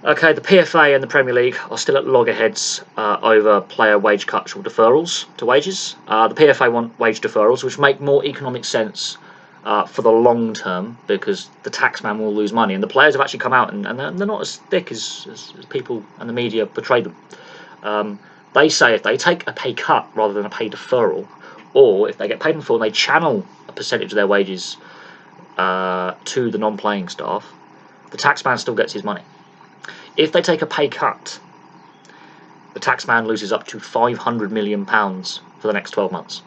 Okay, the PFA and the Premier League are still at loggerheads over player wage cuts or deferrals to wages. The PFA want wage deferrals, which make more economic sense for the long term because the taxman will lose money. And the players have actually come out and they're not as thick as people and the media portray them. They say if they take a pay cut rather than a pay deferral, or if they get paid in full and they channel a percentage of their wages to the non-playing staff, the taxman still gets his money. If they take a pay cut, the taxman loses up to £500 million for the next 12 months,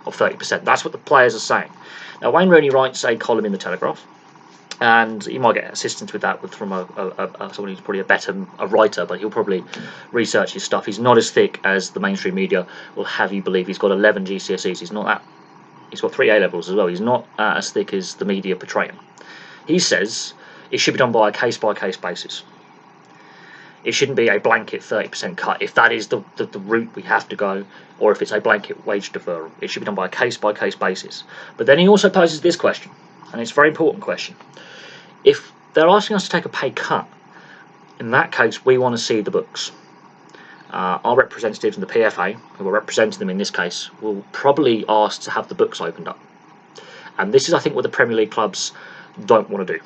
or 30%. That's what the players are saying. Now, Wayne Rooney writes a column in the Telegraph, and you might get assistance with that from someone who's probably a writer, but he'll probably research his stuff. He's not as thick as the mainstream media will have you believe. He's got 11 GCSEs. He's not that. He's got 3 A levels as well. He's not as thick as the media portray him. He says it should be done by a case-by-case basis. It shouldn't be a blanket 30% cut if that is the route we have to go, or if it's a blanket wage deferral. It should be done by a case-by-case basis. But then he also poses this question, and it's a very important question. If they're asking us to take a pay cut, in that case we want to see the books. Our representatives in the PFA, who are representing them in this case, will probably ask to have the books opened up. And this is, I think, what the Premier League clubs don't want to do.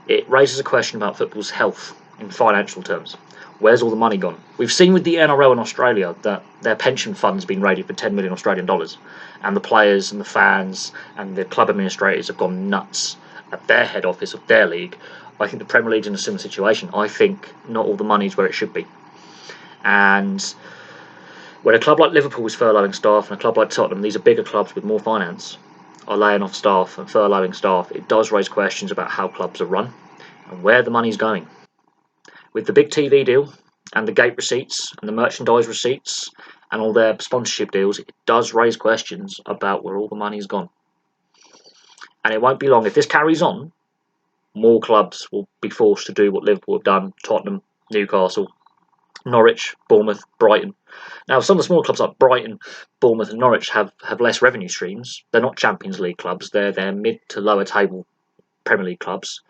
It raises a question about football's health in financial terms. Where's all the money gone? We've seen with the NRL in Australia that their pension fund's been raided for 10 million Australian dollars, and the players and the fans and the club administrators have gone nuts at their head office of their league. I think the Premier League's in a similar situation. I think not all the money's where it should be. And when a club like Liverpool is furloughing staff and a club like Tottenham, these are bigger clubs with more finance, are laying off staff and furloughing staff, it does raise questions about how clubs are run and where the money's going. With the big TV deal and the gate receipts and the merchandise receipts and all their sponsorship deals, it does raise questions about where all the money's gone. And it won't be long. If this carries on, more clubs will be forced to do what Liverpool have done, Tottenham, Newcastle, Norwich, Bournemouth, Brighton. Now, some of the small clubs like Brighton, Bournemouth and Norwich have less revenue streams. They're not Champions League clubs. They're mid to lower table Premier League clubs.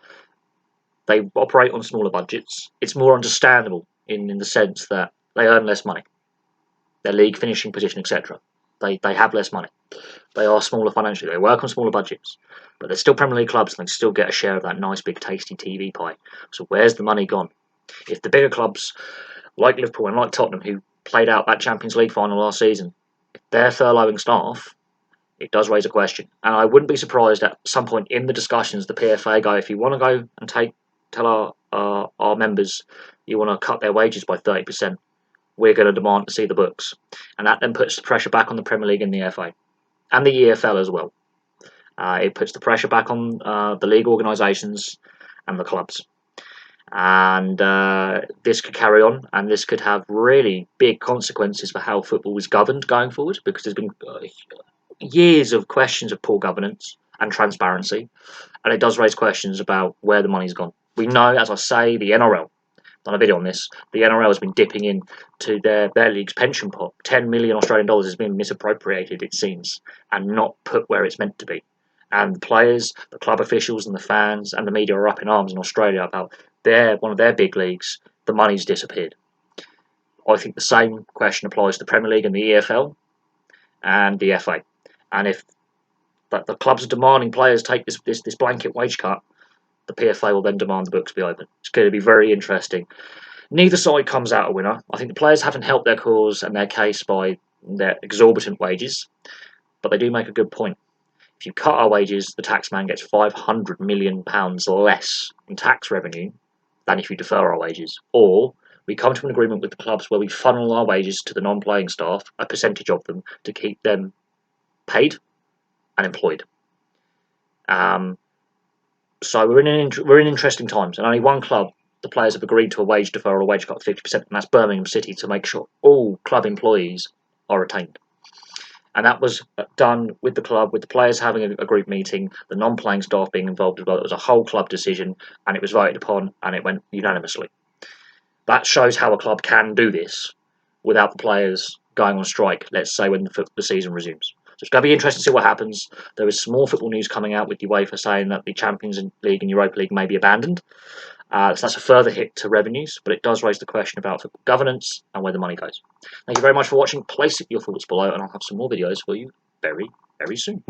They operate on smaller budgets. It's more understandable in the sense that they earn less money. Their league finishing position, etc. They have less money. They are smaller financially. They work on smaller budgets. But they're still Premier League clubs and they still get a share of that nice big tasty TV pie. So where's the money gone? If the bigger clubs like Liverpool and like Tottenham, who played out that Champions League final last season, if they're furloughing staff, it does raise a question. And I wouldn't be surprised at some point in the discussions the PFA go, if you want to go and tell our members you want to cut their wages by 30%, we're going to demand to see the books. And that then puts the pressure back on the Premier League and the FA. And the EFL as well. It puts the pressure back on the league organisations and the clubs. And this could carry on, and this could have really big consequences for how football is governed going forward, because there's been years of questions of poor governance and transparency, and it does raise questions about where the money's gone. We know, as I say, the NRL, done a video on this, the NRL has been dipping in to their league's pension pot. 10 million Australian dollars has been misappropriated, it seems, and not put where it's meant to be. And the players, the club officials and the fans and the media are up in arms in Australia about one of their big leagues, the money's disappeared. I think the same question applies to the Premier League and the EFL and the FA. And if the clubs are demanding players take this blanket wage cut, the PFA will then demand the books be open. It's going to be very interesting. Neither side comes out a winner. I think the players haven't helped their cause and their case by their exorbitant wages, but they do make a good point. If you cut our wages, the taxman gets £500 million less in tax revenue than if you defer our wages. Or we come to an agreement with the clubs where we funnel our wages to the non-playing staff, a percentage of them, to keep them paid and employed. So we're in interesting times, and only one club, the players have agreed to a wage deferral, a wage cut of 50%, and that's Birmingham City, to make sure all club employees are retained. And that was done with the club, with the players having a group meeting, the non-playing staff being involved as well. It was a whole club decision, and it was voted upon, and it went unanimously. That shows how a club can do this without the players going on strike, let's say, when the season resumes. So it's going to be interesting to see what happens. There is some more football news coming out with UEFA saying that the Champions League and Europa League may be abandoned. So that's a further hit to revenues, but it does raise the question about football governance and where the money goes. Thank you very much for watching. Place your thoughts below, and I'll have some more videos for you very, very soon.